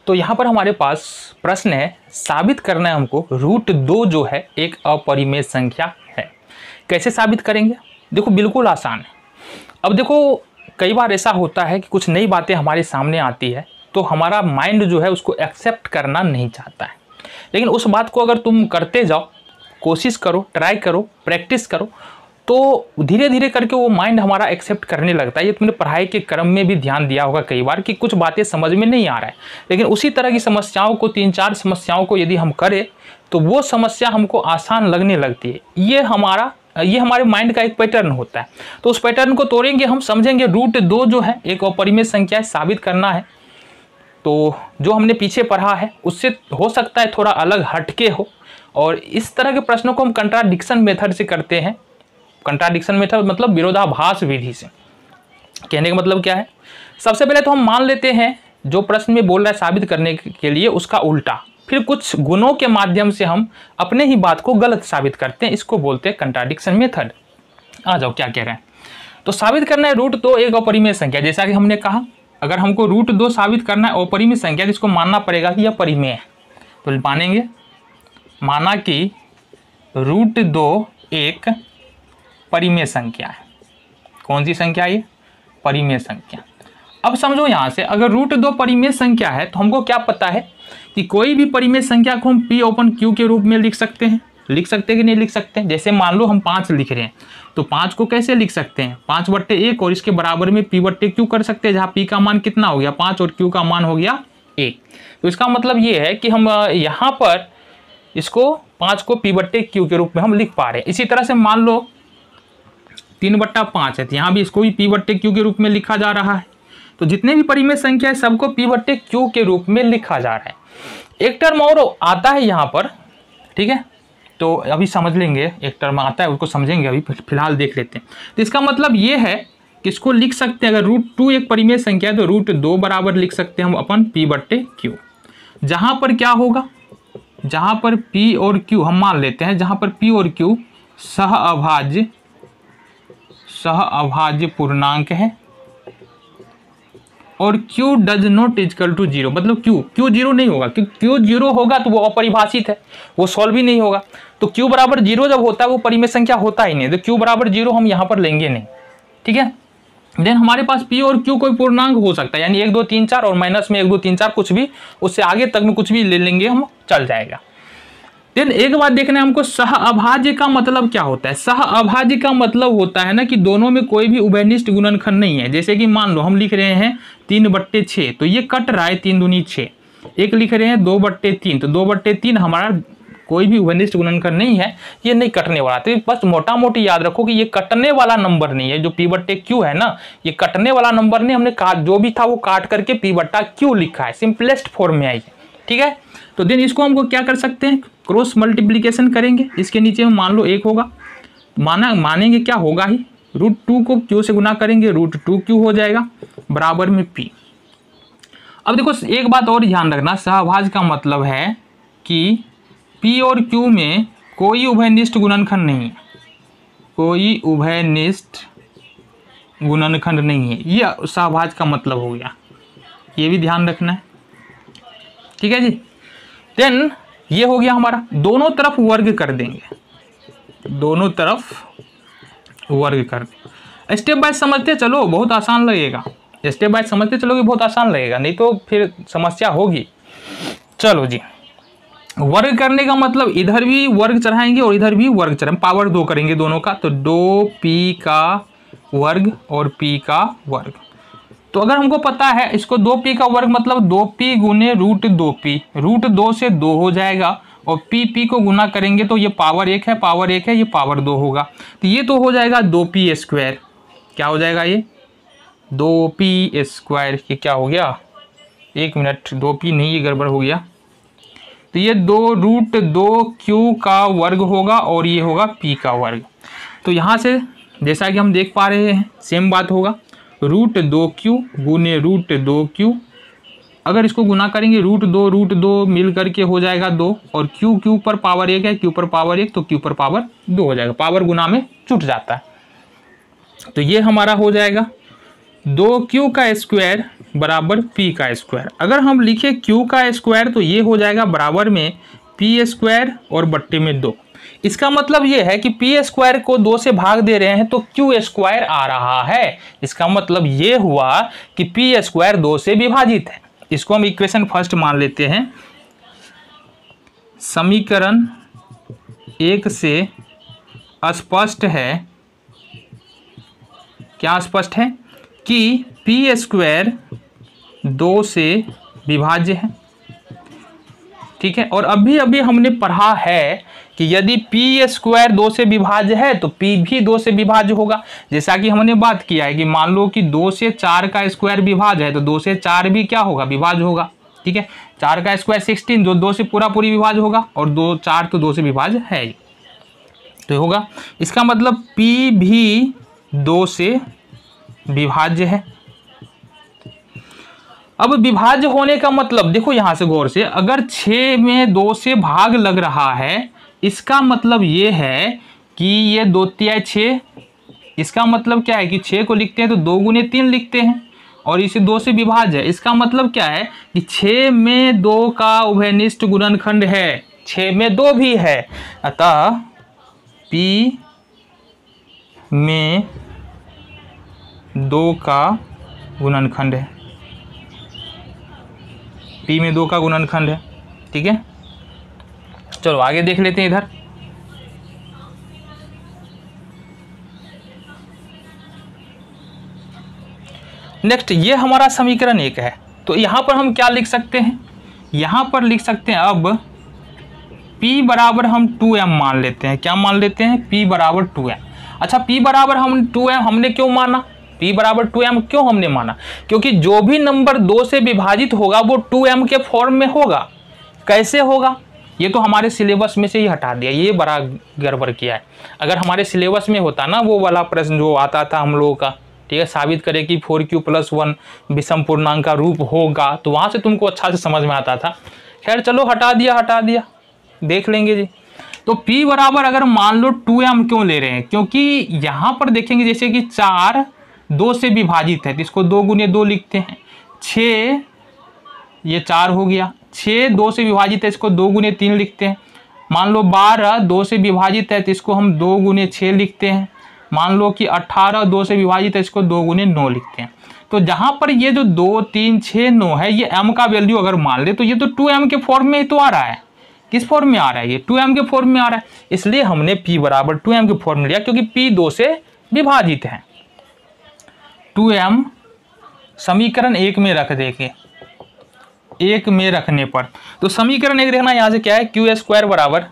तो यहाँ पर हमारे पास प्रश्न है, साबित करना है हमको √2 जो है एक अपरिमेय संख्या है। कैसे साबित करेंगे? देखो बिल्कुल आसान है। अब देखो कई बार ऐसा होता है कि कुछ नई बातें हमारे सामने आती है तो हमारा माइंड जो है उसको एक्सेप्ट करना नहीं चाहता है, लेकिन उस बात को अगर तुम करते जाओ, कोशिश करो, ट्राई करो, प्रैक्टिस करो, तो धीरे धीरे करके वो माइंड हमारा एक्सेप्ट करने लगता है। ये तुमने पढ़ाई के क्रम में भी ध्यान दिया होगा कई बार कि कुछ बातें समझ में नहीं आ रहा है, लेकिन उसी तरह की समस्याओं को 3-4 समस्याओं को यदि हम करें तो वो समस्या हमको आसान लगने लगती है। ये हमारे माइंड का एक पैटर्न होता है। तो उस पैटर्न को तोड़ेंगे हम, समझेंगे √2 जो है एक अपरिमेय संख्या है, साबित करना है। तो जो हमने पीछे पढ़ा है उससे हो सकता है थोड़ा अलग हटके हो, और इस तरह के प्रश्नों को हम कंट्राडिक्शन मेथड से करते हैं। कंट्राडिक्शन मेथड मतलब विरोधाभास विधि से। कहने का मतलब क्या है? सबसे पहले तो हम मान लेते हैं जो प्रश्न में बोल रहा है साबित करने के लिए उसका उल्टा, फिर कुछ गुणों के माध्यम से हम अपने ही बात को गलत साबित करते हैं। इसको बोलते हैं कंट्राडिक्शन मेथड। आ जाओ क्या कह रहे हैं। तो साबित करना है √2 एक अपरिमेय संख्या। जैसा कि हमने कहा, अगर हमको √2 साबित करना है अपरिमेय संख्या तो इसको मानना पड़ेगा कि यह परिमेय है। तो मानेंगे, माना कि √2 एक परिमेय संख्या है। कौन सी संख्या ये? परिमेय संख्या। अब समझो यहाँ से अगर √2 परिमेय संख्या है तो हमको क्या पता है कि कोई भी परिमेय संख्या को हम P/Q के रूप में लिख सकते हैं। लिख सकते हैं कि नहीं लिख सकते हैं? जैसे मान लो हम 5 लिख रहे हैं तो 5 को कैसे लिख सकते हैं? 5/1 और इसके बराबर में P/Q कर सकते हैं, जहाँ P का मान कितना हो गया 5 और Q का मान हो गया 1। तो इसका मतलब ये है कि हम यहाँ पर इसको 5 को P/Q के रूप में हम लिख पा रहे हैं। इसी तरह से मान लो 3/5 है तो यहाँ भी इसको भी P/Q के रूप में लिखा जा रहा है। तो जितने भी परिमेय संख्या है सबको P/Q के रूप में लिखा जा रहा है। एक टर्म और आता है यहाँ पर, ठीक है, तो अभी समझ लेंगे। एक टर्म आता है उसको समझेंगे, अभी फिलहाल देख लेते हैं। तो इसका मतलब ये है कि इसको लिख सकते हैं, अगर √2 एक परिमेय संख्या है तो √2 बराबर लिख सकते हैं हम अपन P/Q। जहाँ पर क्या होगा, जहाँ पर P और Q हम मान लेते हैं, जहाँ पर P और Q सहअभाज्य पूर्णांक है और Q does not equal to 0, मतलब Q 0 नहीं होगा, क्योंकि Q 0 होगा तो वो अपरिभाषित है, वो सॉल्व ही नहीं होगा। तो Q बराबर 0 जब होता है वो परिमेय संख्या होता ही नहीं, तो Q बराबर 0 हम यहाँ पर लेंगे नहीं, ठीक है। देन हमारे पास P और Q कोई पूर्णांक हो सकता है, यानी 1 2 3 4 और माइनस में 1 2 3 4 कुछ भी, उससे आगे तक में कुछ भी ले लेंगे हम, चल जाएगा। देन एक बात देखना है हमको, सहअभाज्य का मतलब क्या होता है? सहअभाज्य का मतलब होता है ना कि दोनों में कोई भी उभयनिष्ठ गुणनखंड नहीं है। जैसे कि मान लो हम लिख रहे हैं 3/6 तो ये कट रहा है 3 दूनी 6। एक लिख रहे हैं 2/3 तो 2/3 हमारा कोई भी उभयनिष्ठ गुणनखंड नहीं है, ये नहीं कटने वाला। तो बस मोटा मोटी याद रखो कि ये कटने वाला नंबर नहीं है। जो P/Q है ना, ये कटने वाला नंबर नहीं, हमने जो भी था वो काट करके P/Q लिखा है, सिंपलेस्ट फॉर्म में आई है, ठीक है। तो देन इसको हमको क्या कर सकते हैं, क्रॉस मल्टीप्लीकेशन करेंगे। इसके नीचे में मान लो 1 होगा, मानेंगे क्या होगा ही, √2 को Q से गुना करेंगे, √2Q हो जाएगा बराबर में P। अब देखो एक बात और ध्यान रखना, सहअभाज्य का मतलब है कि P और Q में कोई उभयनिष्ठ गुणनखंड नहीं है, कोई उभयनिष्ठ गुणनखंड नहीं है, ये सहअभाज्य का मतलब हो गया। ये भी ध्यान रखना है, ठीक है जी। देन ये हो गया हमारा, दोनों तरफ वर्ग कर देंगे, दोनों तरफ वर्ग कर देंगे। स्टेप बाय समझते चलो, बहुत आसान लगेगा। स्टेप बाय समझते चलोगे बहुत आसान लगेगा, नहीं तो फिर समस्या होगी। चलो जी, वर्ग करने का मतलब इधर भी वर्ग चढ़ाएंगे और इधर भी वर्ग चढ़ाएंगे, पावर 2 करेंगे दोनों का, तो 2P का वर्ग और P का वर्ग। तो अगर हमको पता है इसको 2P का वर्ग मतलब 2P गुने √2P, √2 से 2 हो जाएगा और P को गुना करेंगे तो ये पावर 1 है, पावर 1 है, ये पावर 2 होगा, तो ये तो हो जाएगा 2P²। क्या हो जाएगा ये 2P²। ये क्या हो गया, 1 मिनट, 2P नहीं, ये गड़बड़ हो गया। तो ये 2√2Q का वर्ग होगा और ये होगा P का वर्ग। तो यहाँ से जैसा कि हम देख पा रहे हैं सेम बात होगा, √2Q गुने √2Q। अगर इसको गुना करेंगे √2 मिल करके हो जाएगा 2 और Q पर पावर 1 है, Q पर पावर 1 तो Q पर पावर 2 हो जाएगा, पावर गुना में छूट जाता है। तो ये हमारा हो जाएगा 2q का स्क्वायर बराबर p का स्क्वायर। अगर हम लिखे q का स्क्वायर तो ये हो जाएगा बराबर में p स्क्वायर और बट्टे में 2। इसका मतलब ये है कि p स्क्वायर को 2 से भाग दे रहे हैं तो q स्क्वायर आ रहा है। इसका मतलब ये हुआ कि p स्क्वायर 2 से विभाजित है। इसको हम इक्वेशन फर्स्ट मान लेते हैं। समीकरण 1 से स्पष्ट है, क्या स्पष्ट है कि p स्क्वायर 2 से विभाज्य है। ठीक है, और अभी अभी हमने पढ़ा है कि यदि p स्क्वायर 2 से विभाज्य है तो p भी 2 से विभाज्य होगा। जैसा कि हमने बात किया है कि मान लो कि 2 से 4 का स्क्वायर विभाज्य है तो 2 से 4 भी क्या होगा, विभाज्य होगा। ठीक है, 4 का स्क्वायर 16, जो 2 से पूरी विभाज्य होगा, और 2 4 तो 2 से विभाज्य है ही, तो होगा। इसका मतलब p भी 2 से विभाज्य है। अब विभाज्य होने का मतलब देखो यहां से गौर से, अगर 6 में 2 से भाग लग रहा है, इसका मतलब ये है कि ये 2 तिहाई 6, इसका मतलब क्या है कि 6 को लिखते हैं तो 2 गुने 3 लिखते हैं, और इसे 2 से विभाज्य है। इसका मतलब क्या है कि 6 में 2 का उभयनिष्ठ गुणनखंड है, 6 में 2 भी है, अतः p में 2 का गुणनखंड है, p में 2 का गुणनखंड है। ठीक है, चलो आगे देख लेते हैं इधर। नेक्स्ट, ये हमारा समीकरण 1 है, तो यहां पर हम क्या लिख सकते हैं, यहां पर लिख सकते हैं अब p बराबर हम 2m मान लेते हैं। क्या मान लेते हैं, p बराबर 2m। अच्छा, p बराबर हम 2m हमने क्यों माना, p बराबर 2m क्यों हमने माना, क्योंकि जो भी नंबर 2 से विभाजित होगा वो 2m के फॉर्म में होगा। कैसे होगा, ये तो हमारे सिलेबस में से ही हटा दिया, ये बड़ा गड़बड़ किया है। अगर हमारे सिलेबस में होता ना वो वाला प्रश्न जो आता था हम लोगों का, ठीक है, साबित करें कि 4q+1 विषम पूर्णांक का रूप होगा, तो वहां से तुमको अच्छा से समझ में आता था। खैर चलो, हटा दिया, देख लेंगे जी। तो p बराबर अगर मान लो 2m क्यों ले रहे हैं, क्योंकि यहां पर देखेंगे जैसे कि 4 2 से विभाजित है तो इसको 2 गुने 2 लिखते हैं। 6 ये 4 हो गया, 6 2 से विभाजित है, इसको 2 गुने 3 लिखते हैं। मान लो 12 2 से विभाजित है तो इसको हम 2 गुने 6 लिखते हैं। मान लो कि 18 2 से विभाजित है, इसको 2 गुने 9 लिखते हैं। तो जहां पर ये जो 2 3 6 9 है, ये m का वैल्यू अगर मान ले तो ये तो 2m के फॉर्म में ही तो आ रहा है। किस फॉर्म में आ रहा है, ये 2m के फॉर्म में आ रहा है, इसलिए हमने p बराबर 2m के फॉर्म में लिया, क्योंकि p 2 से विभाजित है। 2m समीकरण 1 में रख देंगे, 1 में रखने पर तो समीकरण 1 देखना यहाँ से क्या है, क्यू स्क्वायर बराबर,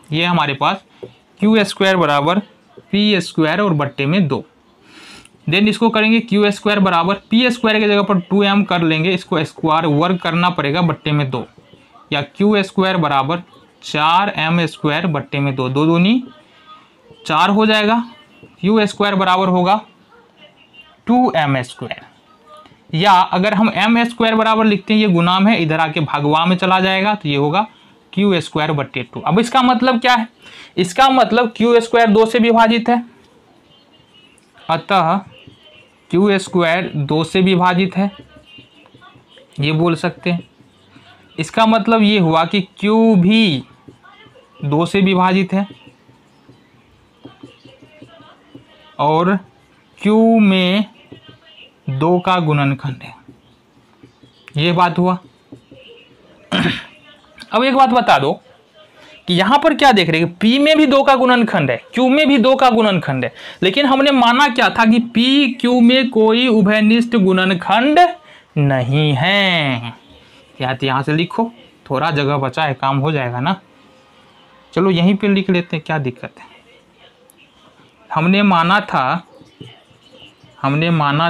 ये हमारे पास क्यू स्क्वायर बराबर पी स्क्वायर और बट्टे में 2। देन इसको करेंगे क्यू स्क्वायर बराबर पी स्क्वायर की जगह पर 2m कर लेंगे, इसको स्क्वायर वर्ग करना पड़ेगा बट्टे में 2, या क्यू स्क्वायर बराबर 4m स्क्वायर बट्टे में 2, 2 दूनी 4 हो जाएगा। क्यू स्क्वायर बराबर होगा 2m स्क्वायर, या अगर हम m स्क्वायर बराबर लिखते हैं, ये गुणाम है, इधर आके भागवा में चला जाएगा तो ये होगा क्यू स्क्वायर बट्टे 2। अब इसका मतलब क्या है, इसका मतलब क्यू स्क्वायर 2 से विभाजित है, अतः क्यू स्क्वायर 2 से विभाजित है, ये बोल सकते हैं। इसका मतलब ये हुआ कि क्यू भी 2 से विभाजित है और क्यू में 2 का गुणनखंड है, ये बात हुआ। अब एक बात बता दो कि यहां पर क्या देख रहे हैं, P में भी 2 का गुणनखंड है, Q में भी 2 का गुणनखंड है, लेकिन हमने माना क्या था कि P Q में कोई उभयनिष्ठ गुणनखंड नहीं है। यहां से लिखो, थोड़ा जगह बचा है, काम हो जाएगा ना। चलो यहीं पे लिख लेते हैं, क्या दिक्कत है। हमने माना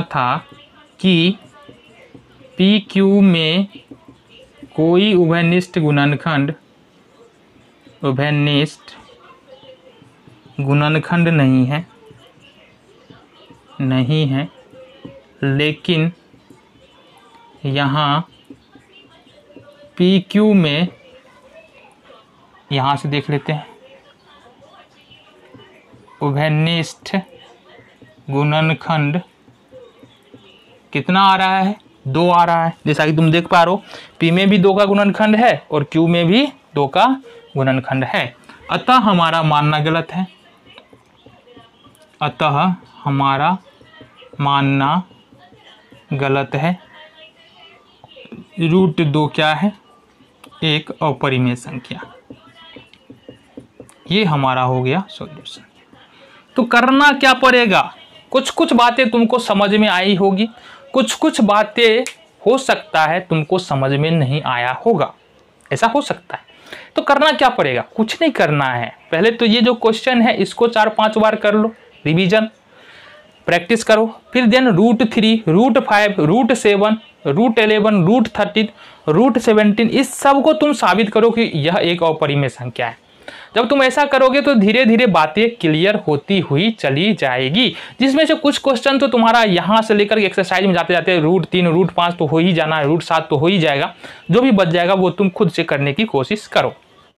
था कि P Q में कोई उभयनिष्ठ गुणनखंड नहीं है, लेकिन यहाँ PQ में, यहाँ से देख लेते हैं, उभयनिष्ठ गुणनखंड कितना आ रहा है, 2 आ रहा है। जैसा कि तुम देख पा रहे हो P में भी 2 का गुणनखंड है और Q में भी 2 का गुणनखंड है। अतः हमारा मानना गलत है, अतः हमारा मानना गलत है। √2 क्या है, एक अपरिमेय संख्या। ये हमारा हो गया सॉल्यूशन। तो करना क्या पड़ेगा, कुछ कुछ बातें तुमको समझ में आई होगी, कुछ कुछ बातें हो सकता है तुमको समझ में नहीं आया होगा, ऐसा हो सकता है। तो करना क्या पड़ेगा, कुछ नहीं करना है। पहले तो ये जो क्वेश्चन है इसको 4-5 बार कर लो, रिवीजन प्रैक्टिस करो। फिर देन √3, √5, √7, √11, √13, √17 इस सब को तुम साबित करो कि यह एक अपरिमेय संख्या है। जब तुम ऐसा करोगे तो धीरे धीरे बातें क्लियर होती हुई चली जाएगी, जिसमें से कुछ क्वेश्चन तो तुम्हारा यहाँ से लेकर एक्सरसाइज में जाते जाते √3, √5 तो हो ही जाना है, √7 तो हो ही जाएगा। जो भी बच जाएगा वो तुम खुद से करने की कोशिश करो।